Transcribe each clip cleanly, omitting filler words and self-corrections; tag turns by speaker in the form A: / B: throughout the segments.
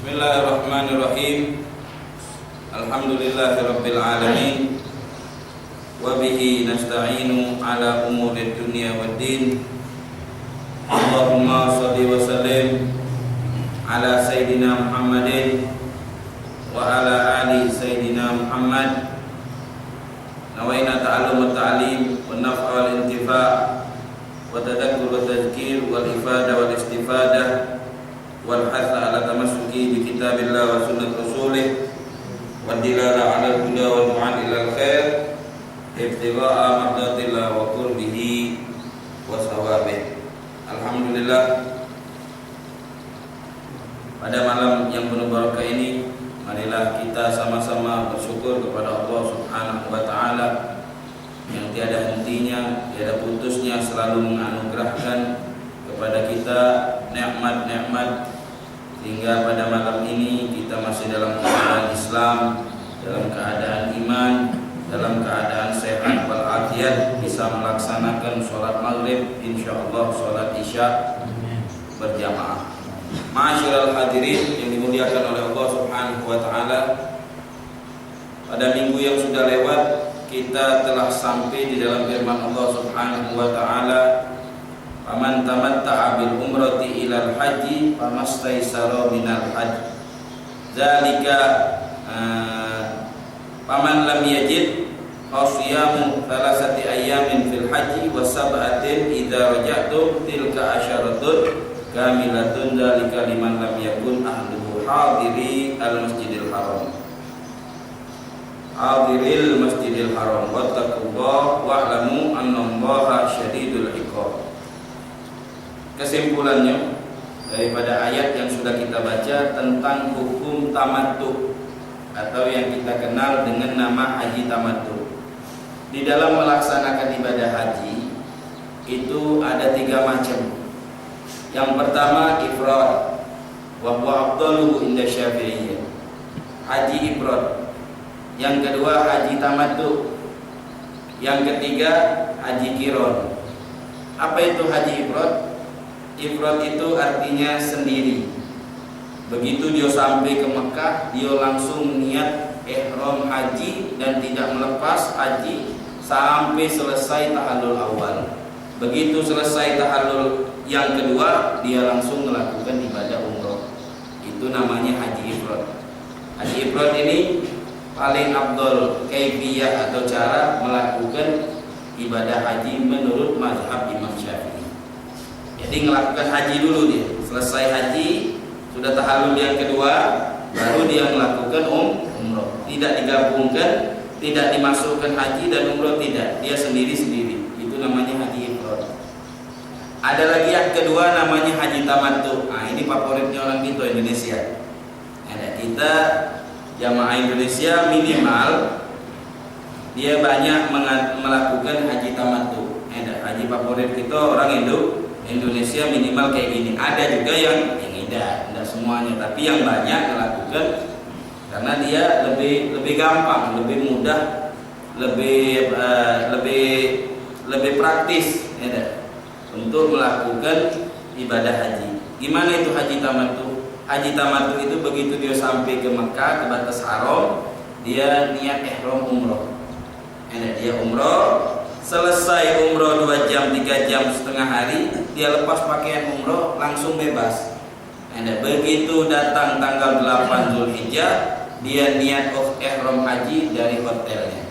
A: Bismillahirrahmanirrahim. Alhamdulillahirabbil alamin. Wa bihi nasta'inu ala umurid dunya waddin. Allahumma shalli wa sallim ala sayyidina Muhammadin wa ala ali sayyidina Muhammad. Nawaina ta'allum wa ta'lim wa naf'a wal intifa' wa tadakkur wa tadhkir wal ifadah wal istifadah wal hatha ala tamassuki bi kitabillah wa sunnat rasulih wa dilala ala al-huda wal mu'an ila al-khair ibtigha'a mardatillah wa qurbihi wa sawabih. Alhamdulillah, pada malam yang penuh barakah ini, marilah kita sama-sama bersyukur kepada Allah Subhanahu wa taala yang tiada hentinya, tiada putusnya, selalu menganugerahkan kepada kita nikmat-nikmat, sehingga pada malam ini kita masih dalam keadaan Islam, dalam keadaan iman, dalam keadaan sehat walafiat, bisa melaksanakan sholat maghrib, insyaallah sholat isya berjamaah. Ma'asyiral hadirin yang dimuliakan oleh Allah Subhanahu wa taala, pada minggu yang sudah lewat kita telah sampai di dalam firman Allah Subhanahu wa taala, "Faman tamatta'a bil umrati ilal haji famastaysara minal hajj." Zalika faman lam yajid fasiyamu thalathati ayyamin fil haji wa sab'atin idza raja'tum tilka asyaratun kamilatun. Zalika liman lam yakun ahluhu hadiri al-masjidil haram. Hadiril masjidil haram wattaqullaha wa'lamu annallaha syadidul iqab. Kesimpulannya daripada ayat yang sudah kita baca tentang hukum tamattu atau yang kita kenal dengan nama haji tamattu. Di dalam melaksanakan ibadah haji itu ada 3 macam. Yang pertama ifrad, wa huwa afdaluhu inda Syafi'iyah. Haji ifrad. Yang kedua haji tamattu. Yang ketiga haji qiran. Apa itu haji ifrad? Ifrad itu artinya sendiri. Begitu dia sampai ke Mekah, dia langsung niat ihram haji dan tidak melepas haji sampai selesai tahallul awal. Begitu selesai tahallul yang kedua, dia langsung melakukan ibadah umroh. Itu namanya haji ifrad. Haji ifrad ini paling afdal kaifiyah atau cara melakukan ibadah haji menurut mazhab Imam Syafi'i. Jadi melakukan haji dulu dia. Selesai haji, sudah tahallul yang kedua, baru dia melakukan umroh. Tidak digabungkan, tidak dimasukkan haji dan umroh, tidak. Dia sendiri-sendiri. Itu namanya haji ifrad. Ada lagi yang kedua namanya haji tamattu. Nah, ini favoritnya orang kita Indonesia. Ada kita jamaah Indonesia minimal dia banyak melakukan haji tamattu. Ada haji favorit kita orang Indonesia minimal kayak gini. Ada juga yang tidak semuanya, tapi yang banyak melakukan karena dia lebih gampang, lebih mudah, lebih praktis, ya, untuk melakukan ibadah haji. Gimana itu haji tamattu? Haji tamattu itu begitu dia sampai ke Mekah, ke batas haram, dia niat ihram umroh. Dia umroh, selesai umroh 2 jam, 3 jam, setengah hari, dia lepas pakaian umroh, langsung bebas. Begitu datang tanggal 8 Zulhijjah, dia niat ihram haji dari hotelnya,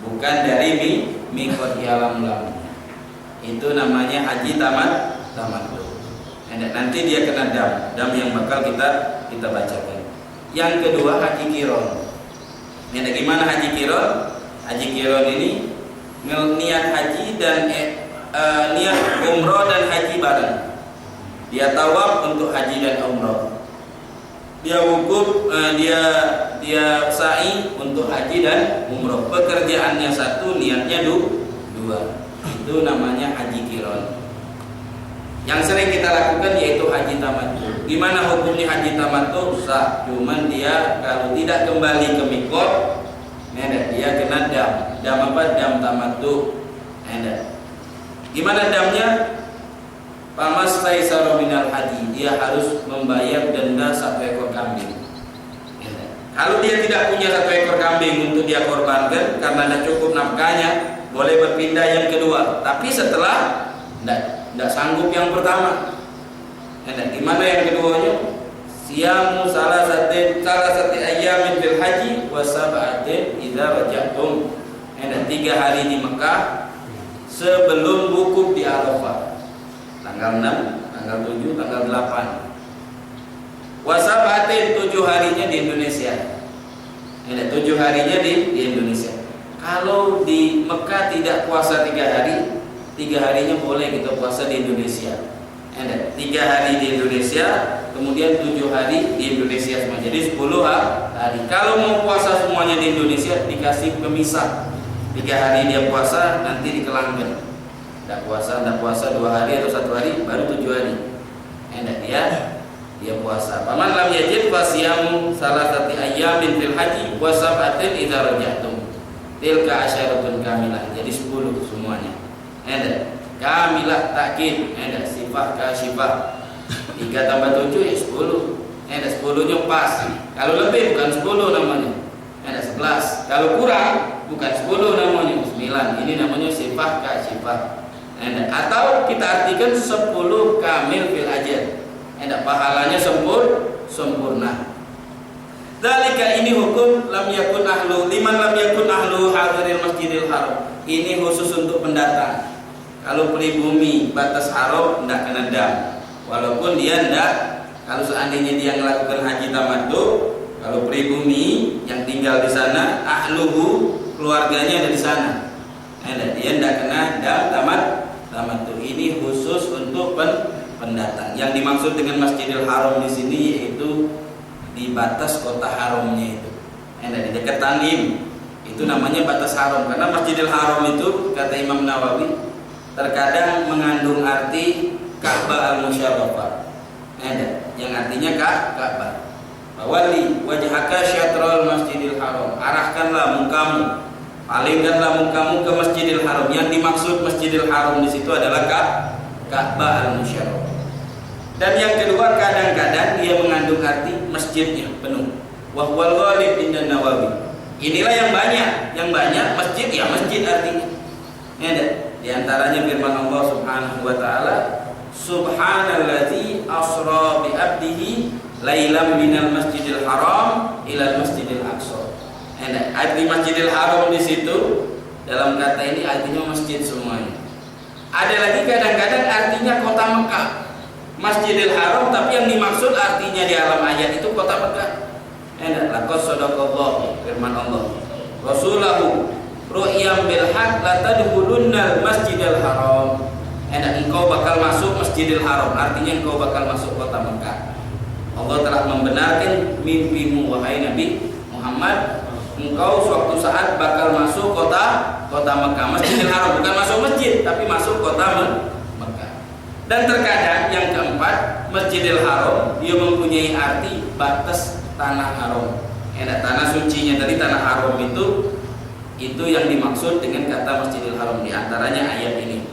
A: bukan dari miqat alam lam. Itu namanya haji tamattu. Nanti dia kena dam yang bakal kita bacakan. Yang kedua haji qiran. Gimana haji qiran? Haji qiran ini niat haji dan niat umroh dan haji bareng. Dia tawaf untuk haji dan umroh. Dia wukuf, dia sa'i untuk haji dan umroh. Pekerjaannya satu, niatnya 2. Itu namanya haji qiran. Yang sering kita lakukan yaitu haji tamattu. Gimana hukumnya haji tamattu? Sah, cuman dia kalau tidak kembali ke miqat, dia kena dam. Dam apa? Dam tamattu. Gimana damnya? Famastaisara minal haji, dia harus membayar denda 1 ekor kambing. Kalau dia tidak punya 1 ekor kambing untuk dia korbankan karena tidak cukup nafkahnya, boleh berpindah yang kedua. Tapi setelah tidak sanggup yang pertama, gimana yang keduanya? Siyamu salasati ayyamin fil haji wa sab'atin idza raja'tum. 3 hari di Mekah sebelum wukuf di Arafah. Tanggal 6, tanggal 7, tanggal 8. Wa sab'atin 7 harinya di Indonesia. 7 harinya di Indonesia. Kalau di Mekah tidak puasa 3 hari, 3 harinya boleh kita puasa di Indonesia. 3 hari di Indonesia, kemudian 7 hari di Indonesia semua. Jadi 10 hari. Kalau mau puasa semuanya di Indonesia, dikasih pemisah. 3 hari dia puasa, nanti dikelangkan. Tidak puasa 2 hari atau 1 hari, baru 7 hari. Dia puasa. Paman lam yajid fasiyamu salasati ayyamin fil haji wa sab'atin idza raja'tum. Tilka asyaratun kamilah. Jadi 10 semuanya. Kamilah takkid, sifat kasyifah. 3 tambah 7 ya 10. 10-nya pas. Kalau lebih bukan 10 namanya. 11. Kalau kurang bukan 10 namanya, 9. Ini namanya sifat kasyifah. Atau kita artikan 10 kamil fil ajal. Pahalanya sempurna. Dzalika ini hukum lam yakun ahlu liman lam yakun ahlu hadiril masjidil haram. Ini khusus untuk pendatang. Kalau pribumi batas haram tidak kena dam. Walaupun dia tidak, kalau seandainya dia melakukan haji tamattu, kalau pribumi yang tinggal di sana, ahluhu keluarganya ada di sana, dia tidak kena dam tamattu. Ini khusus untuk pendatang. Yang dimaksud dengan Masjidil Haram di sini yaitu di batas kota haramnya itu. Di dekat Tanim. Itu namanya batas haram. Karena Masjidil Haram itu kata Imam Nawawi terkadang mengandung arti Ka'bah al-Musyarrafah. Yang artinya Ka'bah. Wali wajhaka syatrul Masjidil Haram. Arahkanlah mukamu, palingkanlah mukamu ke Masjidil Haram. Yang dimaksud Masjidil Haram di situ adalah Ka'bah al-Musyarrafah. Dan yang kedua, kadang-kadang dia mengandung arti masjidnya penuh. Wa huwal ghalib inda Nawawi. Inilah yang banyak masjid ya masjid artinya. Di antaranya firman Allah Subhanahu wa taala, Subhanallazi asra bi 'abdihi lailam minal masjidil haram ilal masjidil aqsa. Arti Masjidil Haram di situ dalam kata ini artinya masjid semuanya. Ada lagi kadang-kadang artinya kota Mekah. Masjidil Haram tapi yang dimaksud artinya di alam ayat itu kota Mekah. Laqad sadaqallahu firman Allah. Rasulahu ru'yam bil haq la tadkhulunnal masjidil haram. Engkau bakal masuk Masjidil Haram, artinya engkau bakal masuk kota Mekah. Allah telah membenarkan mimpimu wahai Nabi Muhammad. Engkau suatu saat bakal masuk kota Mekah. Masjidil Haram bukan masuk masjid tapi masuk kota Mekah. Dan terkadang yang keempat, Masjidil Haram dia mempunyai arti batas tanah haram. Tanah sucinya dari tanah haram itu yang dimaksud dengan kata Masjidil Haram, di antaranya ayat ini.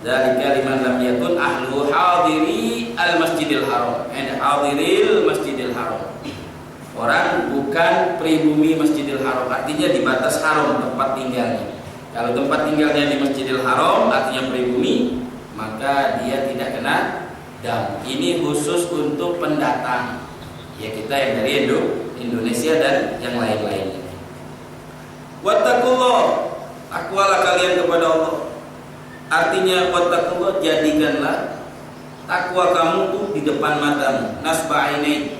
A: Dzalika liman lam yakun ahlu hadiri al-Masjidil Haram. Hadiril Masjidil Haram. Orang bukan pribumi Masjidil Haram, artinya di batas haram tempat tinggalnya. Kalau tempat tinggalnya di Masjidil Haram artinya pribumi, maka dia tidak kena dam. Ini khusus untuk pendatang. Ya kita yang dari Indonesia dan yang lain-lainnya. Wattaqullah, takwalah kalian kepada Allah. Artinya wattaqullah, jadikanlah takwa kamu tuh di depan matamu. Nasba'ini.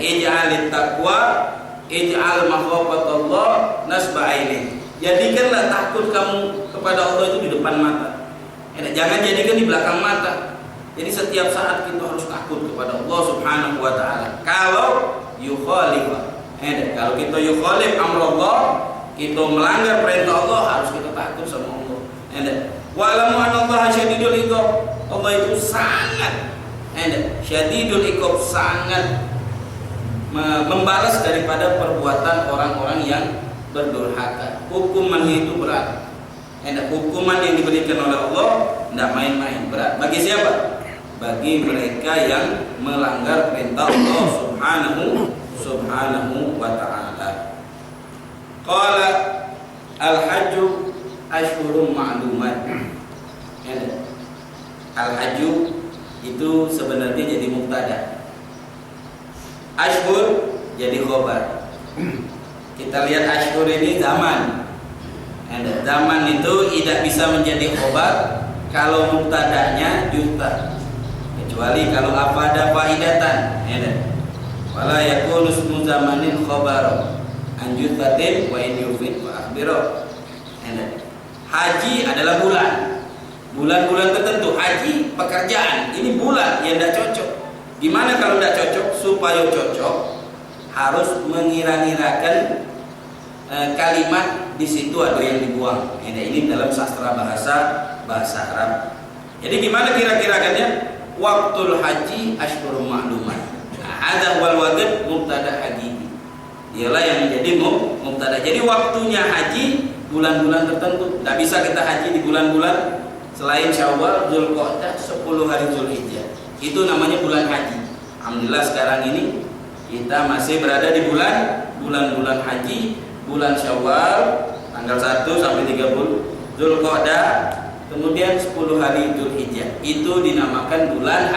A: Ij'alit taqwa ij'al makhafatallah nasba'ini. Jadikanlah takut kamu kepada Allah itu di depan mata. Jangan jadikan di belakang mata. Jadi setiap saat kita harus takut kepada Allah Subhanahu wa taala. Kalau kalau kita yukhalif amrullah, kita melanggar perintah Allah, harus kita takut sama Allah. Wa'lamu annallaha syadidul iqab. Allah itu sangat syadidul iqab, sangat membalas daripada perbuatan orang-orang yang berdurhaka. Hukumannya itu berat. Hukuman yang diberikan oleh Allah tidak main-main, berat. Bagi siapa? Bagi mereka yang melanggar perintah Allah subhanahu wa ta'ala. Qala al-hajju ashhurun ma'lumat. Al-hajju itu sebenarnya jadi mubtada. Ashhur jadi khobar. Kita lihat ashhur ini zaman. Zaman itu tidak bisa menjadi khobar kalau mubtadanya juta, kecuali kalau apa ada faidatan. Wala yakunu ismu zamanin khobar an jutatin wa in yufid wa akhbiro. Haji adalah bulan-bulan tertentu. Haji pekerjaan, ini bulan yang tidak cocok. Gimana kalau tidak cocok? Supaya cocok harus mengira-ngirakan kalimat di situ ada yang dibuang. Ini dalam sastra bahasa Arab. Jadi gimana kira-kirakannya? Waktul haji ashhurun ma'lumat. Ada wal wadid mubtada haji. Dialah yang menjadi mubtada. Jadi waktunya haji bulan-bulan tertentu. Tidak bisa kita haji di bulan-bulan selain Syawal, Dzulqa'dah, 10 hari Dzulhijjah. Itu namanya bulan haji. Alhamdulillah sekarang ini kita masih berada di bulan-bulan haji. Bulan Syawal tanggal 1 sampai 30, Dzulqa'dah, kemudian 10 hari Dzulhijjah. Itu dinamakan bulan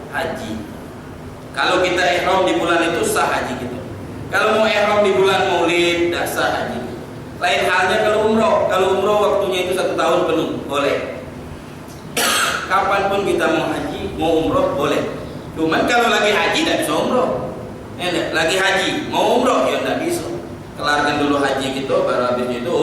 A: haji. Kalau kita ihram di bulan itu sah haji gitu. Kalau mau ihram di bulan Maulid tidak sah haji. Lain halnya kalau umroh. Kalau umroh waktunya itu 1 tahun penuh, boleh. Kapanpun kita mau haji, mau umroh boleh. Cuman kalau lagi haji tidak bisa umroh. Lagi haji mau umroh ya tidak bisa. Kelarkan dulu haji gitu, baru habis itu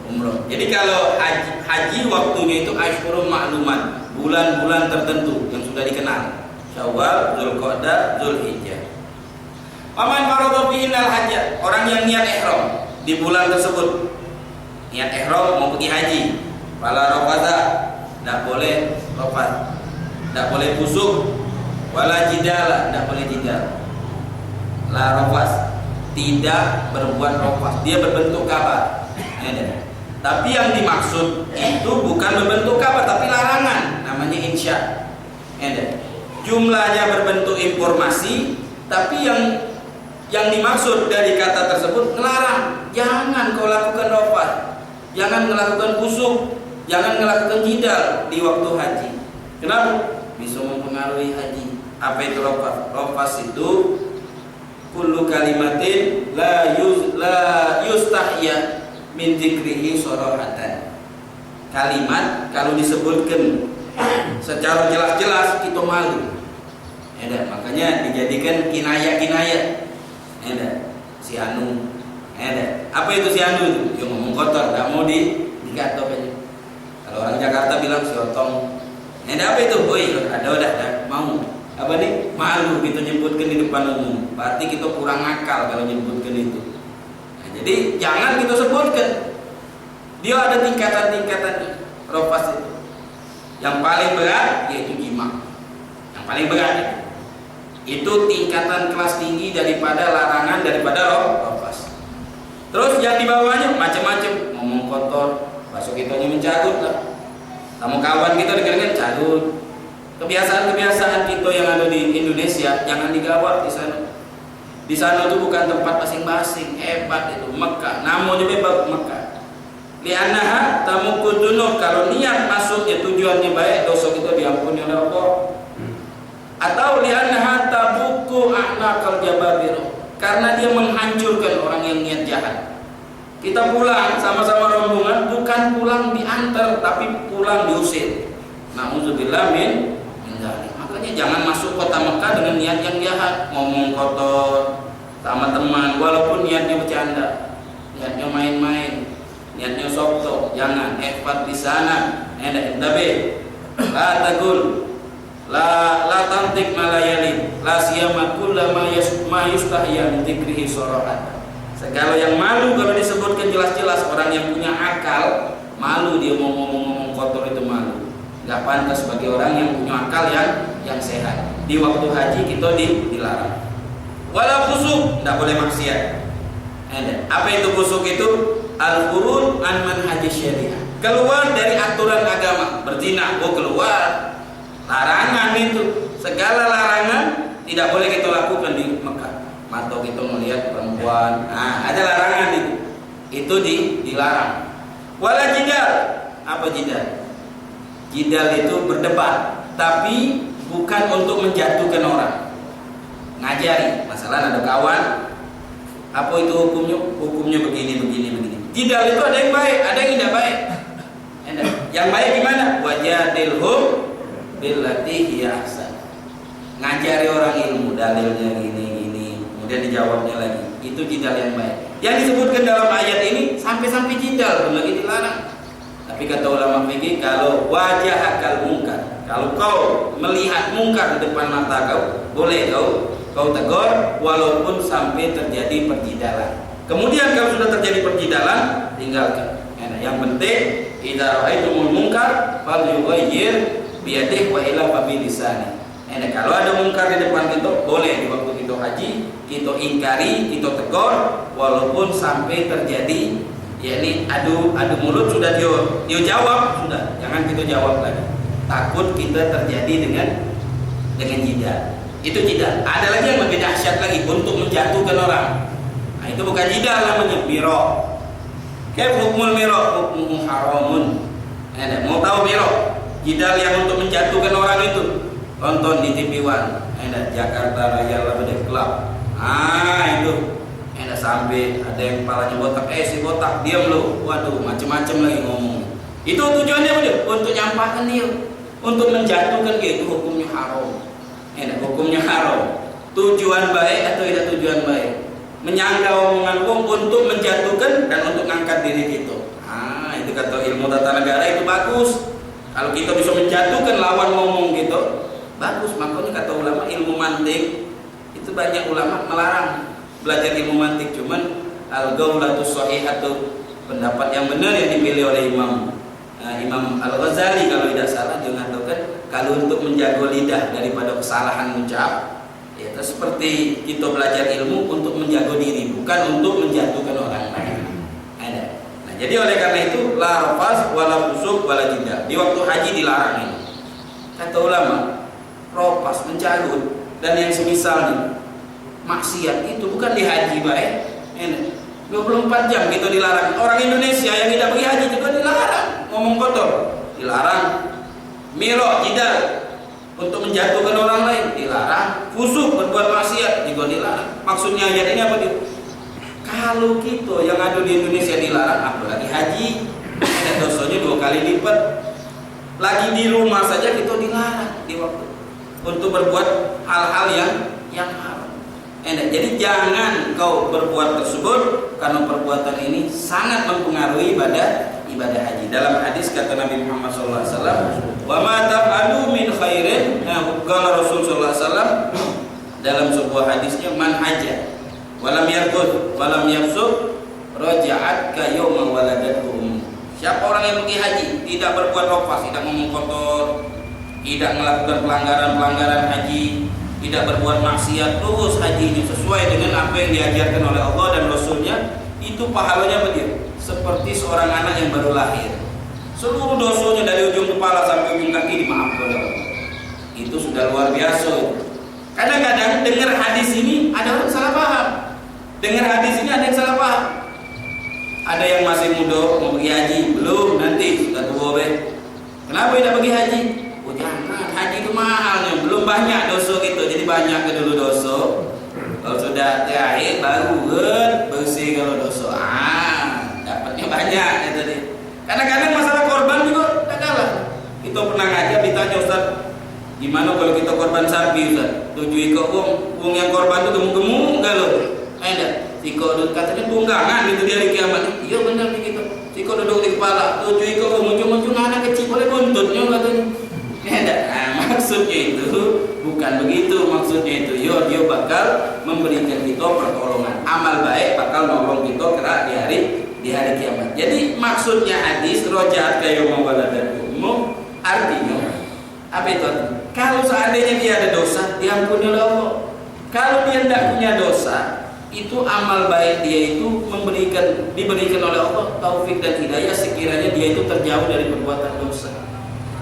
A: umroh. Jadi kalau haji waktunya itu ashhurun ma'lumat, bulan-bulan tertentu yang sudah dikenal. Syawal, Dzulqa'dah, Dzulhijjah. Paman faradha fihinnal hajj, orang yang niat ihram di bulan tersebut. Niat ihram mau pergi haji. Fala rafatha, tidak boleh rafat. Tidak boleh busuk. Wala jidala, tidak boleh jidal. La rafas, tidak berbuat rafas, dia berbentuk kabar. Tapi yang dimaksud itu bukan berbentuk kabar, tapi larangan, namanya insya. Jumlahnya berbentuk informasi, tapi yang dimaksud dari kata tersebut melarang. Jangan kau lakukan rafas, jangan melakukan busuk, jangan melakukan jidal di waktu haji. Kenapa? Bisa mempengaruhi haji. Apa itu rafas? Rafas itu kullu kalimatin la yustahya min dzikrihi sharahatan. Kalimat kalau disebutkan secara jelas-jelas kita malu. Makanya dijadikan kinayah. Si anu. Apa itu si anu itu? Yang ngomong kotor, enggak mau digatok aja. Kalau orang Jakarta bilang si otong. Apa itu? Ada udah mau. Apa nih? Malu kita nyebutkan di depan umum. Berarti kita kurang akal kalau nyebutkan itu. Jadi jangan kita sebutkan. Dia ada tingkatan-tingkatan rafas itu. Yang paling berat yaitu jima. Yang paling berat itu tingkatan kelas tinggi daripada larangan daripada rafas. Terus yang di bawahnya macam-macam, ngomong kotor, bahasa kita mencagut lah. Sama kawan kita dengarkan cagut. Kebiasaan-kebiasaan kita yang ada di Indonesia jangan digawat di sana. Di sana itu bukan tempat basing-basing, hebat itu Mekah. Namanya bebas Mekah. Li'annaha tamukkun dunub, kalau niat masuknya tujuannya baik, dosa kita diampuni oleh Allah. Atau li'annaha tabuku a'naqal jababir, karena dia menghancurkan orang yang niat jahat. Kita pulang sama-sama rombongan, bukan pulang diantar tapi pulang diusir. Na'udzubillah min dzalik. Makanya jangan masuk kota Mekah dengan niat yang jahat, ngomong kotor sama teman walaupun niatnya bercanda, niatnya main-main, niatnya sok-sok, jangan hebat di sana. Tapi la taqul la tantik malayali la siyama kullama yustahya min dzikrihi sarahat. Segala yang malu kalau disebutkan jelas-jelas, orang yang punya akal malu dia mau ngomong kotor itu malu. Gak pantas bagi orang yang punya akal yang sehat. Di waktu haji kita dilarang. Walau busuk, tidak boleh maksiat. Apa itu busuk itu? Al-khurud an manhaj syariah. keluar dari aturan agama, berzina, keluar. Larangan itu, segala larangan tidak boleh kita lakukan di Mekah. Atau kita melihat perempuan, ada larangan itu dilarang. Wala jidal, apa jidal? Jidal itu berdebat, tapi bukan untuk menjatuhkan orang. Ngajari, masalah ada kawan, apa itu hukumnya? Hukumnya begini. Jidal itu ada yang baik, ada yang tidak baik. Yang baik gimana? Wajadilhum billati hiya ahsan. Ngajari orang ilmu, dalilnya gini, kemudian dijawabnya lagi. Itu jidal yang baik. Yang disebutkan dalam ayat ini sampai jidal pun lagi dilarang. Tapi kata ulama fikih, kalau wajah akal mungkar, kalau kau melihat mungkar di depan mata kau, boleh kau tegur walaupun sampai terjadi perjidalan. Kemudian kalau sudah terjadi perjidalan, tinggalkan. Yang penting idza ra'aitumul munkar falyughayyir biyadihi wa illa fabilisani. Kalau ada mungkar di depan kita, boleh di waktu kita haji, kita ingkari, kita tegur walaupun sampai terjadi yakni adu mulut sudah dia jawab, sudah jangan kita jawab lagi. Takut kita terjadi dengan jidal. Itu jidal. Ada lagi yang lebih dahsyat lagi untuk menjatuhkan orang. Nah, itu bukan jidal namanya, miro. Kayak hukumul miro, hukum haramun. Mau tahu miro? Jidal yang untuk menjatuhkan orang itu. Tonton di TV One. Jakarta Raya Labadek Club. Itu. Sampai ada yang kepalanya botak, si botak diam lo. Waduh, macam-macam lagi ngomong. Itu tujuannya apa dia? Untuk nyampahkan dia, untuk menjatuhkan dia. Itu hukumnya haram. Hukumnya haram. Tujuan baik atau tidak tujuan baik? Menyangka omongan untuk menjatuhkan dan untuk mengangkat diri kita. Itu kata ilmu tata negara itu bagus. Kalau kita bisa menjatuhkan lawan ngomong gitu, bagus. Makanya kata ulama ilmu mantik itu banyak ulama melarang belajar ilmu mantik. Cuman al-gaulatus shahihatu, pendapat yang benar yang dipilih oleh Imam Al-Ghazali kalau tidak salah, dia mengatakan kalau untuk menjaga lidah daripada kesalahan ucap, itu seperti kita belajar ilmu untuk menjaga diri, bukan untuk menjatuhkan orang lain. Nah, jadi oleh karena itu la rafas wala fusuq wala jidal. Di waktu haji dilarang ini. Kata ulama, rafas, mencalut dan yang semisalnya maksiat itu bukan di haji baik. 24 jam kita dilarang. Orang Indonesia yang tidak pergi haji juga dilarang ngomong kotor, dilarang miro, jidal, untuk menjatuhkan orang lain dilarang, fusuk, berbuat maksiat juga dilarang. Maksudnya ayat ini apa dia? Kalau kita yang ada di Indonesia dilarang, apalagi haji, dosanya 2 kali lipat. Lagi di rumah saja kita dilarang di waktu untuk berbuat hal-hal yang haram. Jadi jangan kau berbuat tersebut, karena perbuatan ini sangat mempengaruhi ibadah haji. Dalam hadis kata Nabi Muhammad SAW, wa ma taf'alu min khairin, qala Rasul SAW dalam sebuah hadisnya, man haja walam yarqud walam yafsuq raja'at ka yauma waladatuhum. Siapa orang yang pergi haji tidak berbuat rafas, tidak ngomong kotor, tidak melakukan pelanggaran haji, tidak berbuat maksiat, terus hajinya sesuai dengan apa yang diajarkan oleh Allah dan Rasulnya, itu pahalanya begitu seperti seorang anak yang baru lahir. Seluruh dosanya dari ujung kepala sampai ujung kaki dimaafkan oleh Allah. Itu sudah luar biasa. Kadang-kadang dengar hadis ini ada orang salah paham. Dengar hadis ini ada yang salah paham. Ada yang masih muda mau pergi haji, belum, nanti sudah tua be. Kenapa tidak pergi haji? Jangan, haji itu mahalnya, belum banyak dosa gitu, jadi banyak ke dulu dosa. Kalau sudah terakhir baru bersih kalau dosa. Dapatnya banyak itu tadi. Kadang-kadang masalah korban juga tak kalah. Kita pernah ngajar ditanya, Ustaz, gimana kalau kita korban sapi, Ustaz? 7 ekor wong yang korban itu gemuk-gemuk kalau. Siko katanya tunggangan gitu di hari kiamat. Iya benar begitu. Siko duduk di kepala, 7 ekor muncul-muncul anak kecil boleh buntutnya katanya. Maksudnya itu bukan begitu. Maksudnya itu dia bakal memberikan kita pertolongan, amal baik bakal nolong kita kelak di hari kiamat. Jadi maksudnya hadis rojaat kayu mawaladatumu artinya apa itu? Kalau seandainya dia ada dosa, diampuni oleh Allah. Kalau dia tidak punya dosa, itu amal baik dia itu diberikan oleh Allah taufik dan hidayah sekiranya dia itu terjauh dari perbuatan dosa.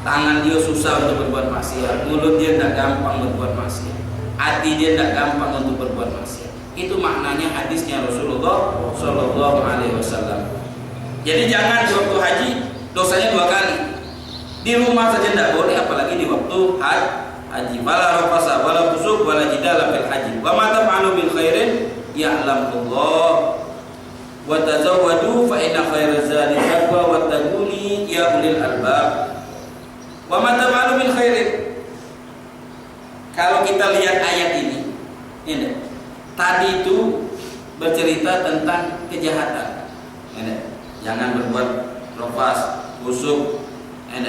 A: Tangan dia susah untuk berbuat maksiat, mulut dia tidak gampang berbuat maksiat, hati dia tidak gampang untuk berbuat maksiat. Itu maknanya hadisnya Rasulullah Shallallahu Alaihi Wasallam. Jadi jangan di waktu haji dosanya 2 kali. Di rumah saja tidak boleh, apalagi di waktu haji. Wala rafasa, wala fusuk, wala jidala fil haji. Wa ma taf'alu min khairin ya'lamullah. Wa tazawwadu fa inna khairaz zadi taqwa wattaquni ya ulil albab. Wa ma taf'alu min khairin. Kalau kita lihat ayat ini tadi itu bercerita tentang kejahatan. Jangan berbuat rafas, fusuk,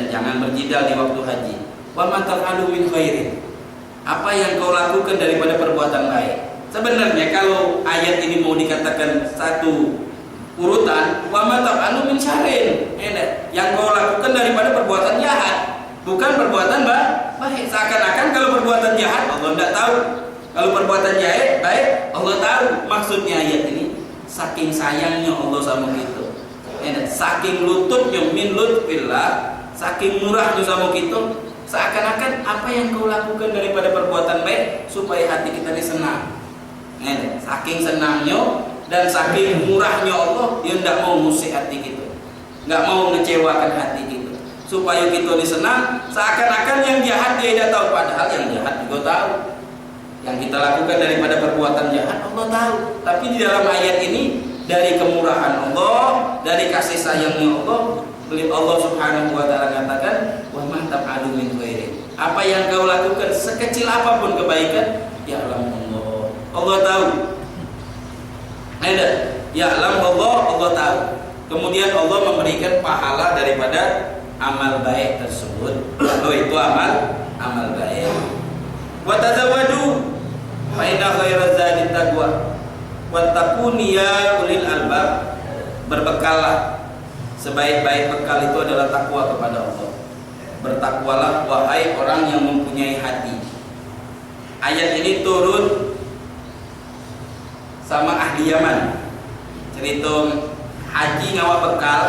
A: jangan berjidal di waktu haji. Wa ma taf'alu min khairin. Apa yang kau lakukan daripada perbuatan baik. Sebenarnya kalau ayat ini mau dikatakan satu urutan, wa ma taf'alu min syarrin. Yang kau lakukan daripada perbuatan jahat, bukan perbuatan baik. Seakan-akan kalau perbuatan jahat Allah tidak tahu. Kalau perbuatan jahat baik Allah tahu. Maksudnya ayat ini saking sayangnya Allah sama kita. Saking lututnya min lutfillah, saking murahnya sama kita, seakan-akan apa yang kau lakukan daripada perbuatan baik supaya hati kita disenang. Saking senangnya dan saking murahnya Allah, dia tidak mau musik hati kita, nggak mau ngecewakan hati kita, supaya kita disenang. Seakan-akan yang jahat dia tidak tahu, padahal yang jahat juga tahu. Yang kita lakukan daripada perbuatan jahat Allah tahu. Tapi di dalam ayat ini dari kemurahan Allah, dari kasih sayangnya Allah, Allah Subhanahu wa taala katakan, "Wa ma taf'alu min khairin." Apa yang kau lakukan sekecil apapun kebaikan, ya Allah. Allah tahu. Ya Allah tahu. Kemudian Allah memberikan pahala daripada amal baik tersebut. Itu amal baik. Wa tazawwadu fa inna khairaz zadi taqwa. Wattaquni ya ulil albab. Berbekallah, sebaik-baik bekal itu adalah takwa kepada Allah. Bertakwalah wahai orang yang mempunyai hati. Ayat ini turun sama ahli Yaman. Cerita haji ngawa bekal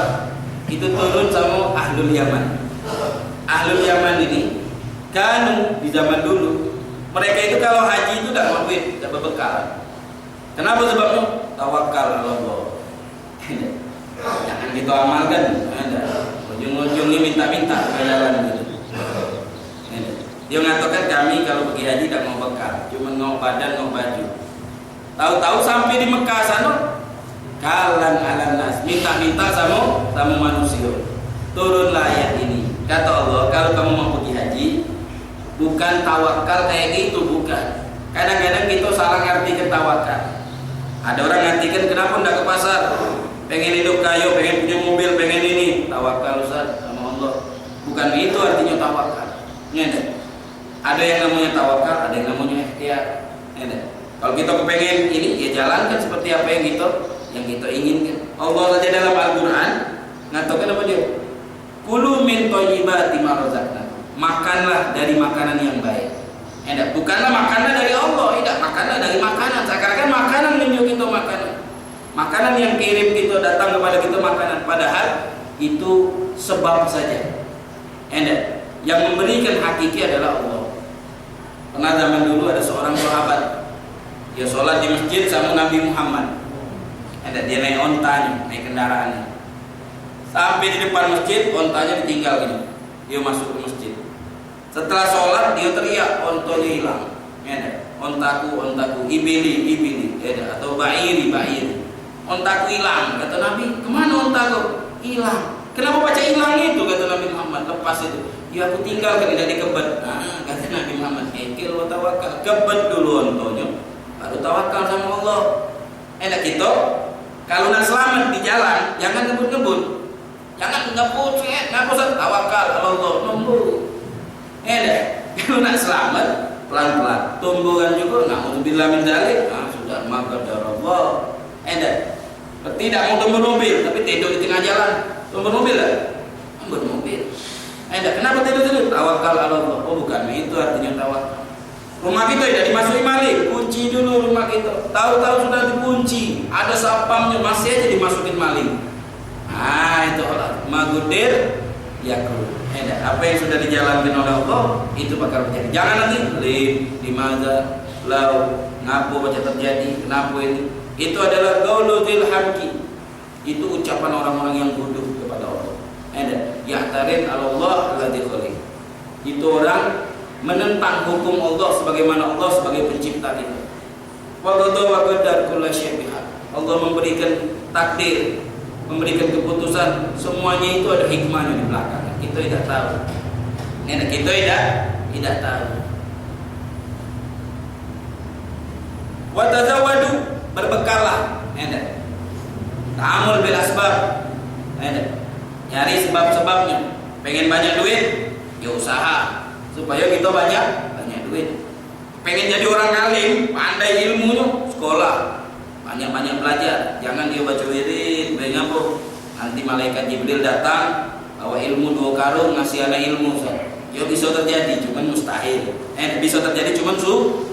A: itu turun sama ahlul Yaman. Ahlul Yaman ini kan di zaman dulu mereka itu kalau haji itu tidak mau duit, tidak berbekal. Kenapa sebabnya? Tawakal Allah. Jangan kita amalkan. Ujung-ujungnya minta-minta bayaran gitu. Dia mengatakan kami kalau pergi haji tidak mau bekal, cuma mau badan, mau baju. Tahu-tahu sampai di Mekah sana, kalan alan nas, minta-minta sama manusia. Turunlah ayat ini. Kata Allah, kalau kamu mau pergi haji, bukan tawakal kayak gitu, bukan. Kadang-kadang kita salah ngartikan tawakal. Ada orang ngartikan kenapa enggak ke pasar? Pengen hidup kaya, pengen punya mobil, pengen ini. Tawakal Ustaz sama Allah. Bukan itu artinya tawakal. Ada yang namanya tawakal, ada yang namanya ikhtiar. Kalau kita kepengen ini, ya jalankan seperti apa yang kita inginkan. Allah saja dalam Al-Quran ngatakan apa dia? Kulu min thayyibati ma razaqnakum. Makanlah dari makanan yang baik. Bukanlah makanan dari Allah, tidak, makanlah dari makanan. Seakan-akan makanan menunjuk kita makanan. Makanan yang kirim kita, datang kepada kita makanan. Padahal itu sebab saja. Yang memberikan hakiki adalah Allah. Pernah zaman dulu ada seorang sahabat, dia sholat di masjid sama Nabi Muhammad. Dia naik ontanya, naik kendaraannya. Sampai di depan masjid, ontanya ditinggal gini. Dia masuk ke masjid. Setelah sholat dia teriak, ontonya hilang. Ontaku, ibili, atau bairi. Ontaku hilang. Kata Nabi, kemana ontaku? Hilang. Kenapa baca hilang itu? Kata Nabi Muhammad. Lepas itu, ya aku tinggalkan, tidak dikebet. Kata Nabi Muhammad, ekil wa tawakal. Kebet dulu ontonya, baru tawakal sama Allah. Kita kalau nak selamat di jalan, jangan ngebut-ngebut. Jangan ngebut, tawakal Allah, nunggu. Kalau nak selamat pelan-pelan, tumbuhan juga. Na'udzubillah min dzalik. Sudah maka darallah. Tidak mau tunggu mobil, tapi tidur di tengah jalan. Tunggu mobil lah, tunggu mobil. Kenapa tidur? Tawakal Allah. Oh bukan itu artinya tawakal. Rumah kita tidak dimasuki maling, kunci dulu rumah itu. Tahu-tahu sudah dikunci, ada sapamnya, masih aja dimasukin maling. Nah, itu magudir yakul. Apa yang sudah dijalankan oleh Allah itu bakal terjadi. Jangan nanti di maza lau ngapo baca terjadi, kenapa ini? Itu adalah qaulul hamki. Itu ucapan orang-orang yang bodoh kepada Allah. Ya'tarin Allah alladzi khaliq. Itu orang menentang hukum Allah sebagaimana Allah sebagai pencipta kita. Wa qada wa qadar kullu syai'in. Allah memberikan takdir, memberikan keputusan, semuanya itu ada hikmahnya di belakang. Kita tidak tahu. Kita tidak tahu. Wa tazawwadu, berbekallah. Ta'amul bil asbab. Cari sebab-sebabnya. Pengen banyak duit, ya usaha supaya kita banyak duit. Pengen jadi orang alim, pandai ilmunya, sekolah, banyak belajar. Jangan dia baca wirid, ngapur. Nanti malaikat Jibril datang bawa ilmu 2 karung, ngasih anak ilmu. Ya bisa terjadi, cuman mustahil. Bisa terjadi, cuman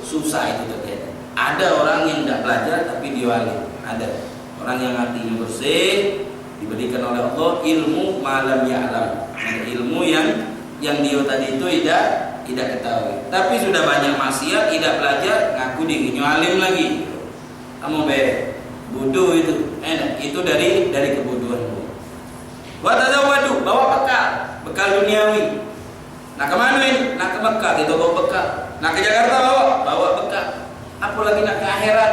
A: susah itu terjadi. Ada orang yang tidak belajar tapi dia alim. Ada orang yang hatinya bersih, diberikan oleh Allah ilmu malam ya'lam. Ilmu yang dia tadi itu tidak ketahui. Tapi sudah banyak maksiat, tidak belajar, ngaku dirinya alim lagi. Kamu bodoh itu. Itu dari kebodohan. Wa tazawwadu, bawa bekal duniawi. Nah kemana ini? Nah ke Mekah, kita bawa bekal. Nah ke Jakarta bawa bekal. Apalagi nak ke akhirat.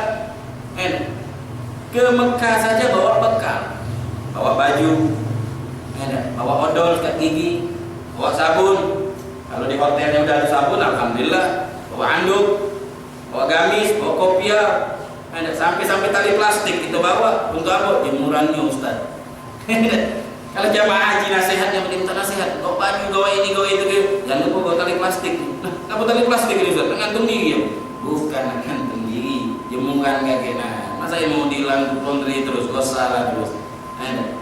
A: Ke Mekah saja bawa bekal. Bawa baju, bawa odol, sikat gigi, bawa sabun. Kalau di hotelnya udah ada sabun, alhamdulillah. Bawa anduk, bawa gamis, bawa kopiah. Sampai tali plastik kita bawa. Untuk apa? Jemurannya Ustaz. Kalau jamaah haji nasihatnya minta nasihat, bawa baju, bawa ini, bawa itu, jangan lupa bawa tali plastik. Apa tali plastik ini Ustaz? Ngantung diri ya? Bukan ngantung diri, jemuran kayak gini. Masa yang mau dihilang laundry terus, salah terus.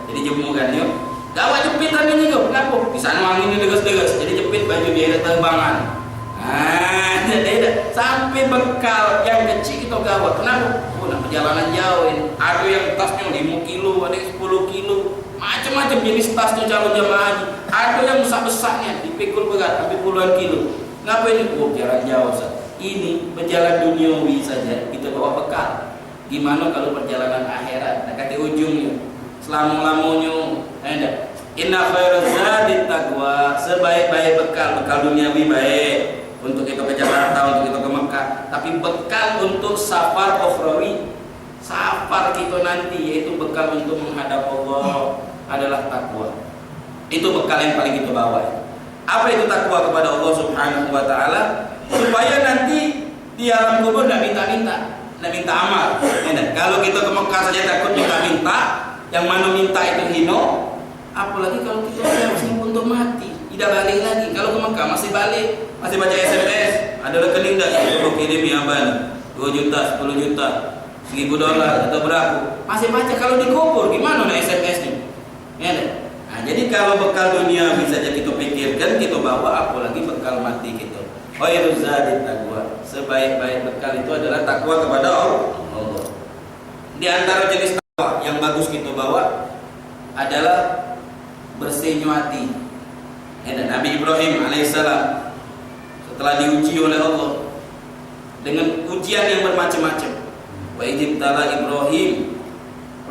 A: Jadi jemuran yuk. Gawat jepitan ini kok, kenapa? Di sana angin ini degas-degas, jadi jepit baju dia ada terbangan. Jadi sampai bekal yang kecil itu gawat. Kenapa? Perjalanan jauh ini. Ada yang tasnya 5 kilo, ada yang 10 kilo, macam-macam jenis tasnya calon jamaah haji. Ada yang besar-besarnya, dipikul berat, sampai puluhan kilo. Kenapa ini? Jalan jauh Ustaz. Ini berjalan duniawi saja, kita bawa bekal. Gimana kalau perjalanan akhirat? Nah, kata ujungnya, selama-lamanya, inna khairaz zadi taqwa, sebaik-baik bekal duniawi baik untuk kita ke Jakarta, untuk kita ke Mekah, tapi bekal untuk safar ukhrawi, safar kita nanti, yaitu bekal untuk menghadap Allah adalah takwa. Itu bekal yang paling kita bawa. Apa itu takwa kepada Allah Subhanahu wa taala? Supaya nanti di alam kubur tidak minta amal. Kalau kita ke Mekah saja takut minta, yang mana minta itu hino, apalagi kalau kita harus untuk mati, tidak balik lagi. Kalau ke Mekah masih balik, masih baca SMS, ada rekening dah, ya kirim ya abang, 2 juta, 10 juta, $1.000 atau berapa, masih baca. Kalau dikubur gimana nih SMS-nya? Nah, jadi kalau bekal dunia bisa saja kita pikirkan, kita bawa, apalagi bekal mati kita. Khairuz zadi taqwa, sebaik-baik bekal itu adalah takwa kepada Allah. Di antara jenis takwa yang bagus kita bawa adalah bersihnya hati. Dan Nabi Ibrahim alaihissalam setelah diuji oleh Allah dengan ujian yang bermacam-macam. Wa idzibtala Ibrahim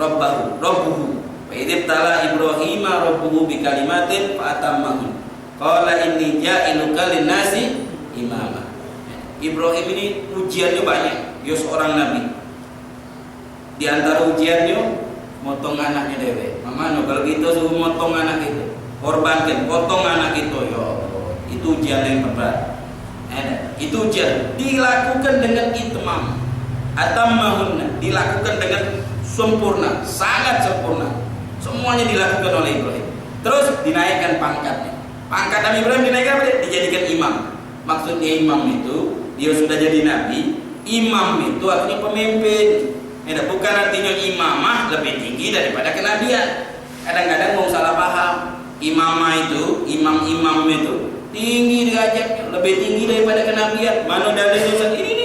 A: rabbuhu wa idzibtala Ibrahim rabbuhu bi kalimatin fa atammahun. Qala inni ja'iluka lin-nasi imama. Ibrahim ini ujiannya banyak. Dia seorang nabi. Di antara ujiannya motong anaknya dewe. Mamano kalau gitu suruh motong anak itu, korbankan, potong anak itu. Ya itu ujian yang berat. Itu ujian dilakukan dengan itmam, atammahunna, dilakukan dengan sempurna, sangat sempurna. Semuanya dilakukan oleh Ibrahim. Terus dinaikkan pangkatnya. Pangkat Nabi Ibrahim dinaikkan, dijadikan imam. Maksudnya imam itu dia sudah jadi nabi. Imam itu artinya pemimpin. Bukan artinya imamah lebih tinggi daripada kenabian. Kadang-kadang mau salah paham. Imamah itu, imam-imam itu tinggi derajatnya, lebih tinggi daripada kenabian. Mana dalilnya? Ini.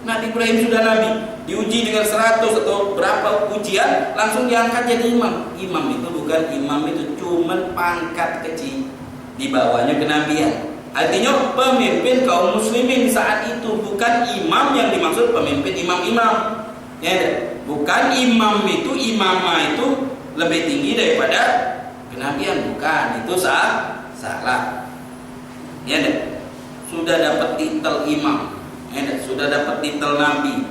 A: Nabi Ibrahim sudah nabi. diuji dengan 100 atau berapa ujian, langsung diangkat jadi imam. Imam itu bukan imam, itu cuman pangkat kecil, di bawahnya kenabian. Artinya pemimpin kaum muslimin saat itu, bukan imam yang dimaksud pemimpin imam-imam. Ya, bukan imam itu, imamah itu lebih tinggi daripada kenabian, bukan. Itu salah. Ya, sudah dapat titel imam, ya, sudah dapat titel nabi,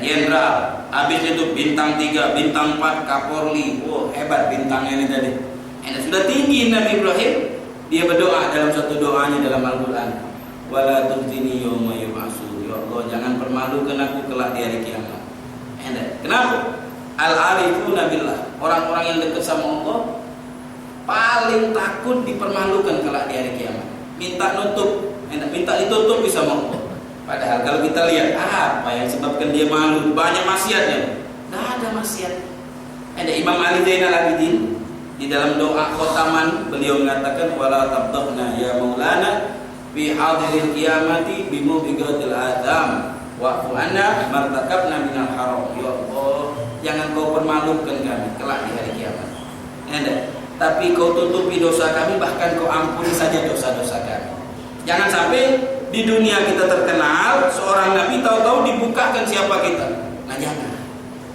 A: jenderal, habis itu bintang 3, bintang 4, Kapolri. Oh, hebat bintangnya ini tadi. Sudah tinggi Nabi Ibrahim. Dia berdoa dalam satu doanya dalam Al-Quran, wala tukhzini yawma yub'atsun. Ya Allah, jangan permalukan aku kelak di hari kiamat. Kenapa? Al-arifuna billah, orang-orang yang dekat sama Allah paling takut dipermalukan kelak di hari kiamat. Minta nutup, minta ditutup bisa sama Allah. Padahal kalau kita lihat apa yang sebabkan dia malu, banyak maksiatnya. Tidak ada maksiat. Ada Imam Ali Zainal Abidin di dalam doa khotaman, beliau mengatakan, wala tabdahna ya maulana fi hadiril qiyamati bimubigatil adam wa'fu anna martakabna minal haram. Ya Allah, jangan kau permalukan kami kelak di hari kiamat. Tapi kau tutupi dosa kami, bahkan kau ampuni saja dosa-dosa kami. Jangan sampai di dunia kita terkenal seorang nabi, tahu-tahu dibukakan siapa kita. Nah, jangan.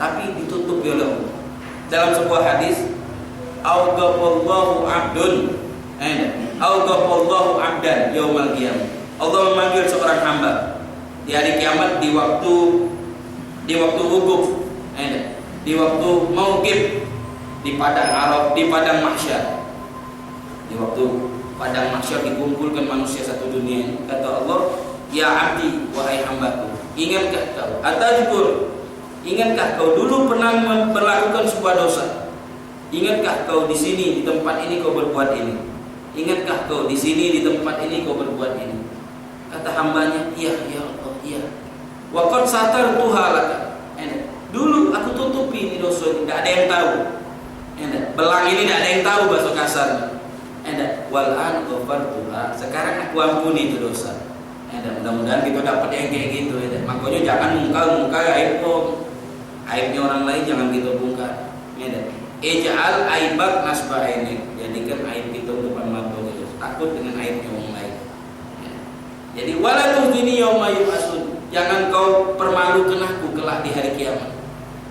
A: Tapi ditutupi oleh Allah. Dalam sebuah hadis, aughafallahu abdun, aughafallahu abdan yaumal qiyamah. Allah memanggil seorang hamba di hari kiamat, di waktu wukuf, di waktu mauqif, di padang Araf, di padang mahsyar. Di waktu padang mahsyar dikumpulkan manusia satu dunia ini. Kata Allah, ya abdi, wahai hambaku, ingatkah kau, atazkur, ingatkah kau dulu pernah melakukan sebuah dosa? Ingatkah kau di sini, di tempat ini kau berbuat ini? Ingatkah kau di sini, di tempat ini kau berbuat ini? Kata hambanya, iya ya Allah, iya. Wa qad satartuha laka. Dulu aku tutupi ini dosa ini, tidak ada yang tahu. Belang ini tidak ada yang tahu, bahasa kasarnya. Wal'an ghafartuha, sekarang aku ampuni itu dosa. Mudah-mudahan kita dapat yang kayak gitu. Makanya jangan mungkar aib kau. Aibnya orang lain jangan kita bongkar. Ij'al aibak nasba ainik, jadikan aib kita depan mata kita. Takut dengan aibnya orang lain. Jadi wala tuhdini yauma yub'atsun, jangan kau permalukan aku kelak di hari kiamat.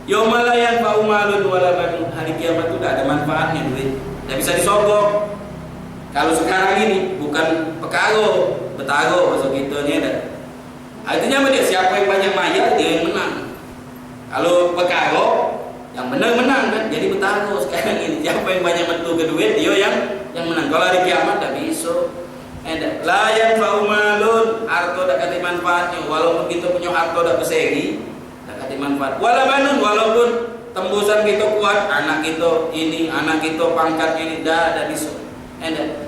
A: Yauma la yanfa'u malun wala banun, hari kiamat itu tidak ada manfaatnya duit, tidak bisa disogok. Kalau sekarang ini bukan pekaro, betaro, masuk gitu nih ada. Artinya apa dia? Siapa yang banyak mayar dia yang menang. Kalau pekaro yang menang kan, jadi betaro sekarang ini. Siapa yang banyak metu ke duit dia yang menang. Kalau hari kiamat tak bisa. La yanfa'u malun, harta tak ada manfaatnya. Walaupun kita punya harta tak berseri, tak ada manfaat. Wala banun, walaupun tembusan kita kuat, anak kita ini, anak kita pangkat ini, dah bisa.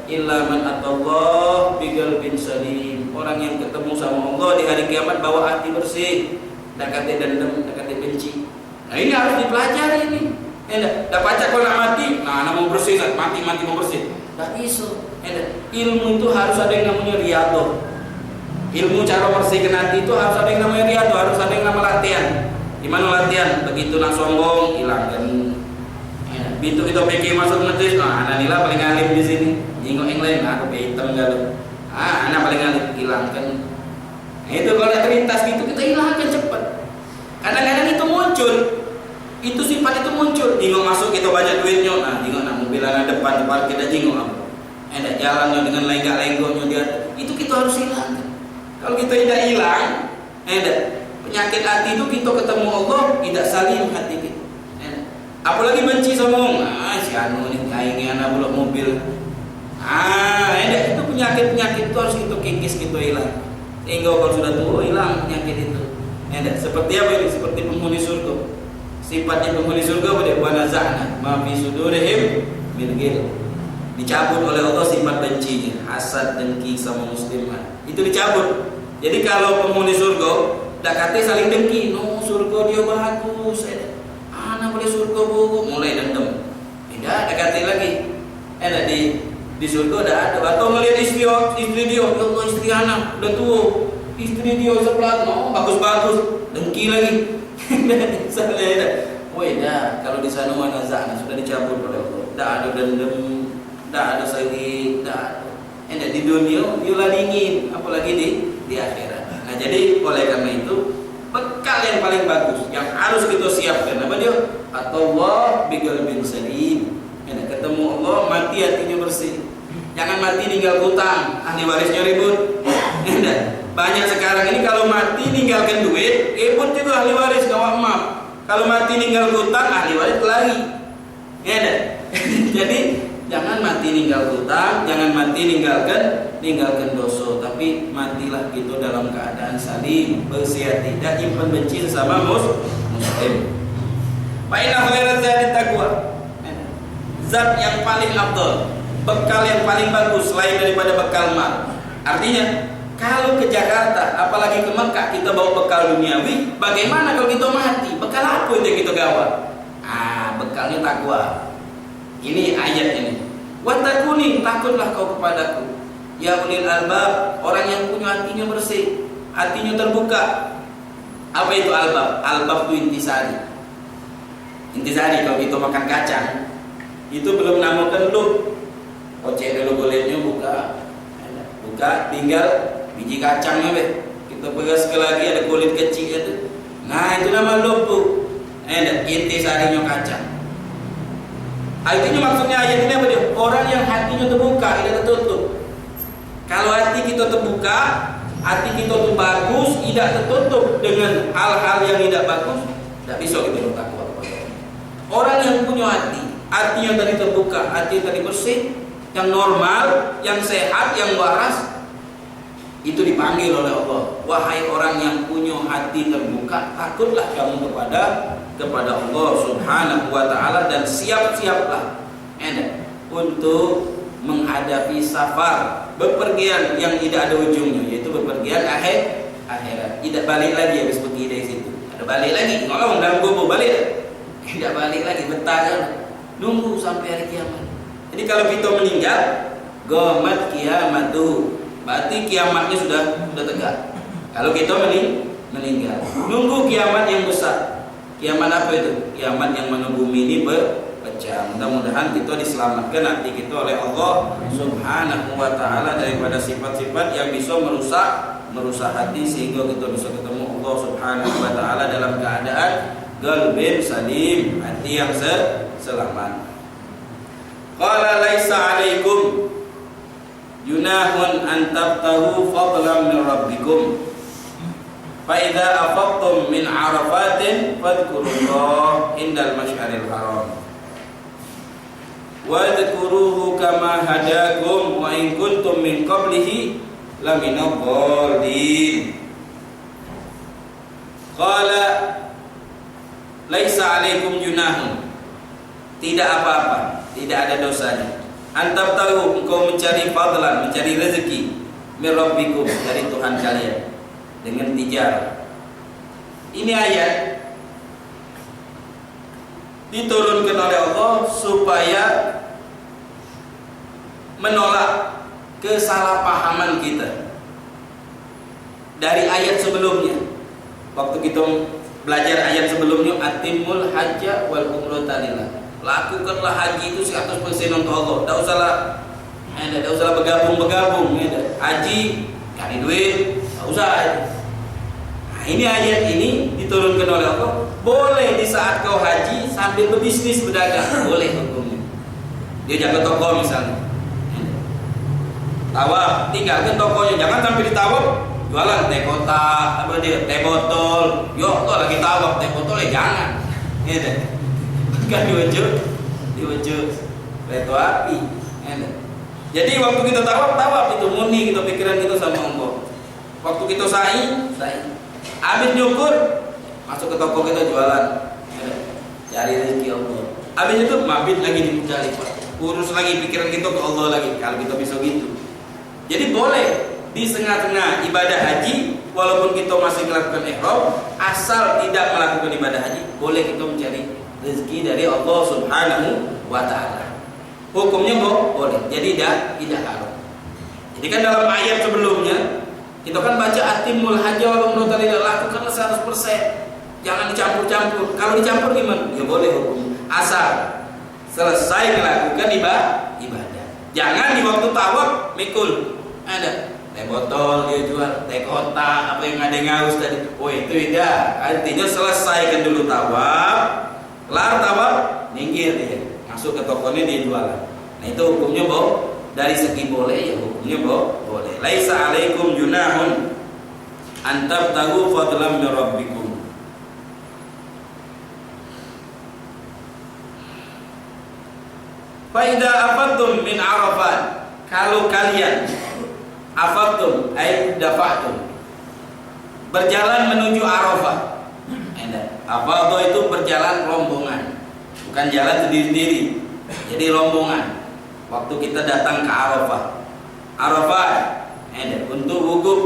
A: Illa man atallah biqalbin salim, orang yang ketemu sama Allah di hari kiamat bawa hati bersih, tak kata dendam, tak kata benci. Nah, ini harus dipelajari ini. Dah baca kalau nak mati, nah mau bersih, mati mau bersih. Tak bisa. Ilmu itu harus ada yang namanya riyadhah. Ilmu cara bersihkan hati itu harus ada yang namanya riyadhah, harus ada yang namanya latihan. Di mana latihan? Begitu nak sombong, hilangkan. Bintu kita pikir masuk majlis, anak nila paling alim di sini. Jingok yang lain, aku hitam galuh. Anak paling alim, hilangkan. Itu kalau terlintas gitu kita hilangkan cepat. Kadang-kadang itu muncul, itu sifat itu muncul. Jingok masuk kita banyak duitnya, nah jingok nak mobil anak depan kita jingok apa? Jalannya dengan lenggak-lenggoknya dia, itu kita harus hilangkan. Kalau kita tidak hilang, penyakit hati itu kita ketemu Allah tidak salim hati kita. Apalagi benci sama orang, si anu nih kainnya anak buluk mobil. Itu penyakit-penyakit itu harus kita kikis, kita hilang. Sehingga kalau sudah tua hilang penyakit itu. Seperti apa ini? Seperti penghuni surga. Sifatnya penghuni surga pada wanazana ma fi sudurihim min ghil. Dicabut oleh Allah sifat bencinya, hasad, dengki sama musliman. Itu dicabut. Jadi kalau penghuni surga, dak kate saling dengki, no surga dia bagus. Anak boleh surga bu, mulai dendam. Tidak ada kata lagi. Di surga ada. Atau melihat istri dia, ya Allah istri anak udah tua, istri dia sebelah, bagus-bagus, dengki lagi. Misalnya, woi dah kalau di sana mana zana sudah dicabut oleh Allah. Dah ada dendam, dah ada sakit, dah ada. Enak di dunia dia dingin, apalagi di akhirat. Nah jadi oleh karena itu bekal yang paling bagus yang harus kita siapkan apa dia? At-tawwab biqalbin salim. Enak ketemu Allah mati hatinya bersih. Jangan mati ninggal hutang, ahli warisnya ribut. Enak. Banyak sekarang ini kalau mati ninggalkan duit, pun juga ahli waris gak maaf. Kalau mati ninggal hutang, ahli waris lagi. Ya, jadi jangan mati ninggal hutang, jangan mati ninggalkan dosa, tapi matilah gitu dalam keadaan salim, bersih hati, dan impan benci sesama muslim. Fa inna khairaz zati taqwa. Zat yang paling afdal, bekal yang paling bagus selain daripada bekal mal. Artinya kalau ke Jakarta, apalagi ke Mekah, kita bawa bekal duniawi, bagaimana kalau kita mati? Bekal apa itu yang kita gawa? Bekalnya takwa. Ini ayat ini. Wattaquni, takutlah kau kepadaku. Ya ulil albab, orang yang punya hatinya bersih, hatinya terbuka. Apa itu albab? Albab itu intisari. Intisari kalau kita makan kacang, itu belum namakan lu. Ocek dulu kulitnya buka, tinggal biji kacangnya kita peras sekali lagi ada kulit kecil itu. Nah itu nama lumpuh. Intisarinya kacang. Artinya maksudnya ayat ini apa dia? Orang yang hatinya terbuka, tidak tertutup. Kalau hati kita terbuka, hati kita itu bagus, tidak tertutup dengan hal-hal yang tidak bagus, tidak bisa kita bertakwa. Orang yang punya hatinya tadi terbuka, hati tadi bersih, yang normal, yang sehat, yang waras, itu dipanggil oleh Allah. Wahai orang yang punya hati terbuka, takutlah kamu kepada Allah Subhanahu wa taala dan siap-siaplah untuk menghadapi safar, bepergian yang tidak ada ujungnya, yaitu bepergian akhirat. Tidak balik lagi habis pergi dari situ. Ada balik lagi, ngomong dalam kubur balik. Tidak balik lagi, betah kan. Nunggu sampai hari kiamat. Jadi kalau kita meninggal, gomat kiamatu, berarti kiamatnya sudah tegak. Kalau kita meninggal, nunggu kiamat yang besar. Kiamat apa itu? Kiamat yang mana bumi ini berpecah. Mudah-mudahan kita diselamatkan nanti kita oleh Allah Subhanahu wa taala daripada sifat-sifat yang bisa merusak hati, sehingga kita bisa ketemu Allah Subhanahu wa taala dalam keadaan qalbin salim, hati yang selamat. Qala laisa 'alaikum junahun an tabtahu fadlan min rabbikum fa idza afaqtum min arafatin fadhkurullaha indal masy'aril haram wa dzkuruhu kama hadakum wa in kuntum min qablihi laminadh dhalin. Qala laisa 'alaikum junahun, tidak apa-apa, tidak ada dosanya. Antab tahu engkau mencari fadlan, mencari rezeki min rabbikum, dari Tuhan kalian dengan tijarah. Ini ayat diturunkan oleh Allah supaya menolak kesalahpahaman kita dari ayat sebelumnya. Waktu kita belajar ayat sebelumnya, atimul hajja wal umrata lillah, lakukanlah haji itu 100% untuk Allah. Tidak usah bergabung. Haji cari duit, tidak usah. Nah, ini ayat ini diturunkan oleh Allah. Boleh di saat kau haji sambil berbisnis, berdagang, boleh hukumnya. Dia jaga toko misalnya, tawaf, tinggalkan tokonya, jangan sampai ditawaf jualan teh kotak, teh botol. Yo, kok lagi tawaf teh botol jangan. Kan diwujud reto api. Jadi waktu kita tawaf itu murni kita pikiran kita sama Allah. Waktu kita sa'i. Habis nyukur, masuk ke toko kita jualan. Cari rezeki Allah. Habis itu mabit lagi di Muzdalifah. Urus lagi pikiran kita ke Allah lagi. Kalau kita bisa gitu. Jadi boleh di tengah-tengah ibadah haji, walaupun kita masih melakukan ihram, asal tidak melakukan ibadah haji, boleh kita mencari rezeki dari Allah Subhanahu wa taala. Hukumnya boleh. Jadi tidak haram. Jadi kan dalam ayat sebelumnya kita kan baca atimul hajja wal umrata lillah, lakukanlah 100%. Jangan dicampur-campur. Kalau dicampur gimana? Ya boleh hukum. Asal selesai melakukan ibadah. Jangan di waktu tawaf mikul. Ada teh botol dia jual, teh kotak, apa yang ada ngaus tadi. Oh itu tidak. Artinya selesaikan dulu tawaf. Kelar tawaf, minggir dia. Masuk ke tokonya dia jualan. Nah itu hukumnya dari segi boleh ya hukumnya boleh. Laisa alaikum junahun an tabtagu fadlan min rabbikum. Fa idza afattum min Arafat, kalau kalian afattum ay dafa'tum, berjalan menuju Arafah. Afadha itu berjalan rombongan, bukan jalan sendiri-sendiri. Jadi rombongan. Waktu kita datang ke Arafah, untuk wukuf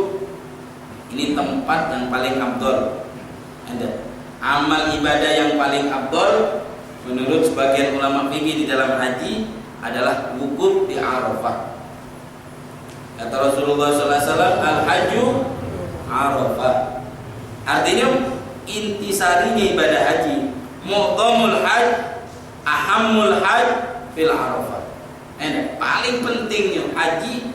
A: ini tempat yang paling afdal. Amal ibadah yang paling afdal menurut sebagian ulama fikih di dalam haji adalah wukuf di Arafah. Kata Rasulullah SAW, al-hajju Arafah. Artinya intisarinya ibadah haji, mu'dhamul hajj, ahammul hajj fil Arafah. Paling pentingnya haji,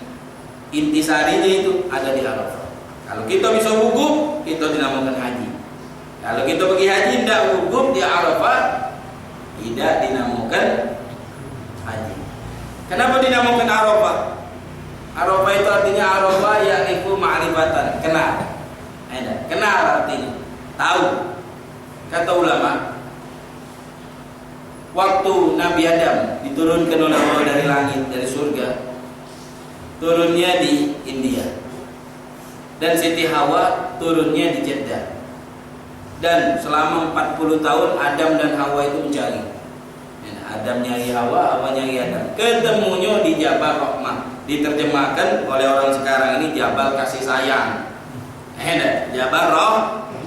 A: intisarinya itu ada di Arafah. Kalau kita bisa wukuf, kita dinamakan haji. Kalau kita pergi haji tidak wukuf di Arafah, tidak dinamakan haji. Kenapa dinamakan Arafah? Arafah itu artinya Arafah yaitu ma'rifatan, kenal. Kenal artinya tahu. Kata ulama, waktu Nabi Adam diturunkan oleh Allah dari langit, dari surga, turunnya di India, dan Siti Hawa turunnya di Jeddah. Dan selama 40 tahun Adam dan Hawa itu mencari. Adam nyari Hawa, Hawa nyari Adam. Ketemunya di Jabal Rahmah. Diterjemahkan oleh orang sekarang ini Jabal kasih sayang. Jabal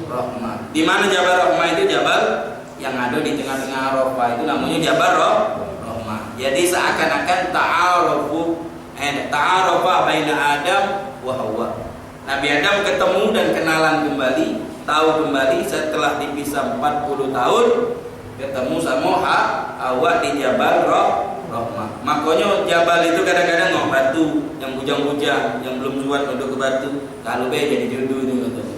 A: Rahmah. Di mana Jabal Rahmah itu? Jabal yang ada di tengah-tengah Arafah itu namanya Jabal Rahmah. Jadi seakan-akan ta'arafa baina Adam wa Hawa. Nabi Adam ketemu dan kenalan kembali, tahu kembali setelah dipisah 40 tahun, ketemu sama Hawa di Jabal Rahmah. Makanya Jabal itu kadang-kadang ngok batu, yang bujang-bujang, yang belum kuat duduk ke batu, kalau jadi jodoh itu katanya.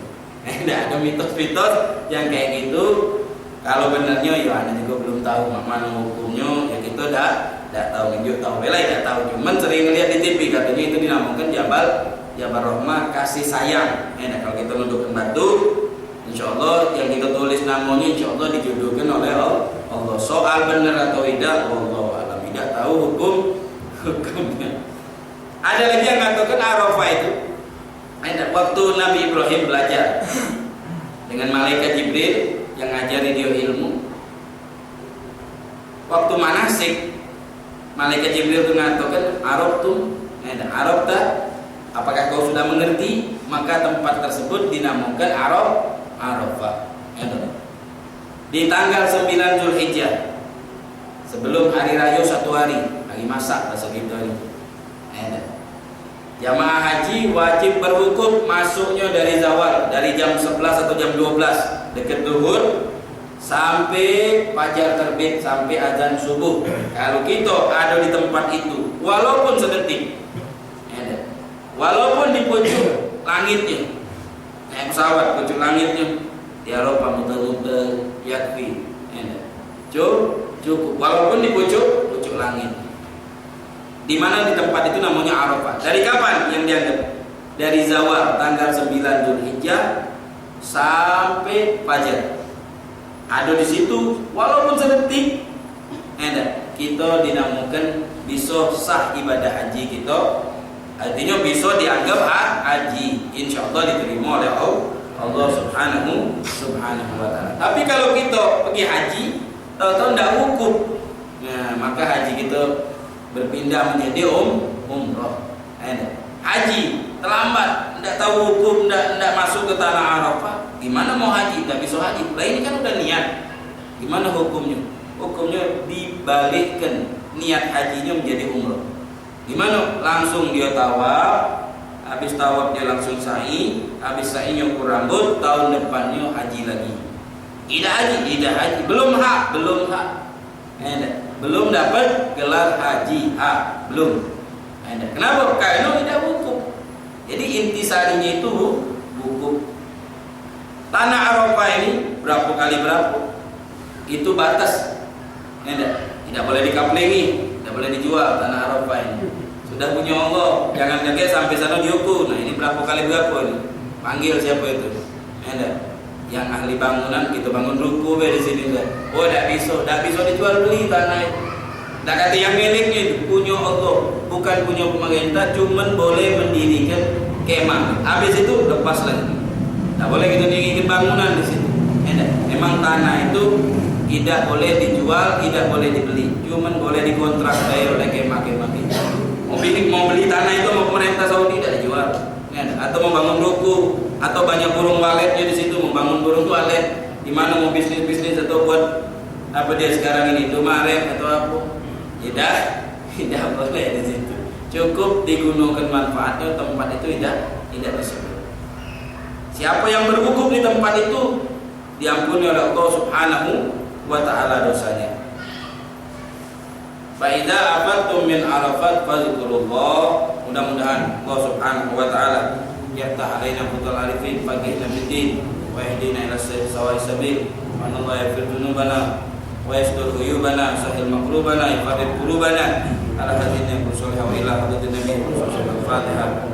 A: Ada mitos-mitos yang kayak gitu. Kalau benernya ya anda juga belum tahu mana hukumnya, ya kita tidak tahu, ngejuk tahu belai tidak tahu. Cuman sering lihat di TV katanya itu dinamakan Jabal Rahmah, kasih sayang. Kalau kita duduk ke batu, insya Allah yang kita tulis namanya insya Allah dijodohkan oleh Allah. Soal benar atau tidak, Allah alam, tidak tahu hukumnya. Ada lagi yang mengatakan Arafah itu waktu Nabi Ibrahim belajar dengan malaikat Jibril yang ngajari dia ilmu. Waktu manasik, malaikat Jibril itu mengatakan Arafta, apakah kau sudah mengerti? Maka tempat tersebut dinamakan Arafah. Di tanggal 9 Zulhijjah, sebelum hari raya 1 hari masak bahasa kita ini. Jamaah haji wajib berwukuf masuknya dari zawal, dari jam 11 atau jam 12 dekat zuhur sampai fajar terbit, sampai azan subuh. Kalau kita ada di tempat itu, walaupun sedetik, walaupun di pucuk langitnya, naik pesawat pucuk langitnya, di Eropa muter-muter yakfi, cukup, walaupun di pucuk langit. Di mana di tempat itu namanya Arafah. Dari kapan yang dianggap? Dari zawal tanggal 9 Zulhijjah sampai fajar. Ada di situ walaupun sedetik, kita dinamakan bisa sah ibadah haji kita. Artinya bisa dianggap haji, insya Allah diterima oleh Allah Subhanahu wa Ta'ala. Tapi kalau kita pergi haji, tahu-tahu tidak wukuf, nah maka haji kita berpindah menjadi umroh. Haji terlambat, tidak tahu hukum, tidak masuk ke tanah Arafah, gimana mau haji? Tidak bisa haji. Lah ini kan udah niat. Gimana hukumnya? Hukumnya dibalikkan, niat hajinya menjadi umroh. Gimana? Langsung dia tawaf, habis tawaf dia langsung sa'i, habis sa'i nyukur rambut, tahun depannya haji lagi. Idah haji, belum hak. Belum dapat gelar haji, belum. Kenapa? Karena tidak wukuf. Jadi intisarinya itu wukuf. Tanah Arafah ini berapa kali berapa? Itu batas. Tidak boleh dikaplengi, tidak boleh dijual tanah Arafah ini. Sudah punya Allah, jangan kaget sampai sana diukur. Nah ini berapa kali berapa ini? Panggil siapa itu? Yang ahli bangunan, kita bangun ruku di sini. Oh, tidak bisa dijual beli tanah itu. Tidak kata yang miliknya itu punya Allah, bukan punya pemerintah, cuman boleh mendirikan kemah. Habis itu lepas lagi. Tidak boleh kita dirikan bangunan di situ. Memang tanah itu tidak boleh dijual, tidak boleh dibeli, cuman boleh dikontrak oleh kemah-kemah kita. Mau beli tanah itu mau pemerintah Saudi tidak dijual. Atau mau bangun ruku, atau banyak burung waletnya di situ, mau bangun burung walet, di mana mau bisnis atau buat apa dia sekarang ini, Indomaret atau apa, tidak boleh di situ. Cukup digunakan manfaatnya, tempat itu tidak disebut. Siapa yang berwukuf di tempat itu diampuni oleh Allah Subhanahu wa Ta'ala dosanya. Fa idza afattum min Arafat fazkurullah. Mudah-mudahan Allah Subhanahu wa Ta'ala yaftah alaina futul arifin faqihna bid-din wa yahdina ila sawa'is sabil. Wa Allah yaghfir dzunubana wa yastur uyubana sahil maqlubana yafid qulubana ala hadina wa sallallahu ila hadratin nabi sallallahu alaihi wasallam.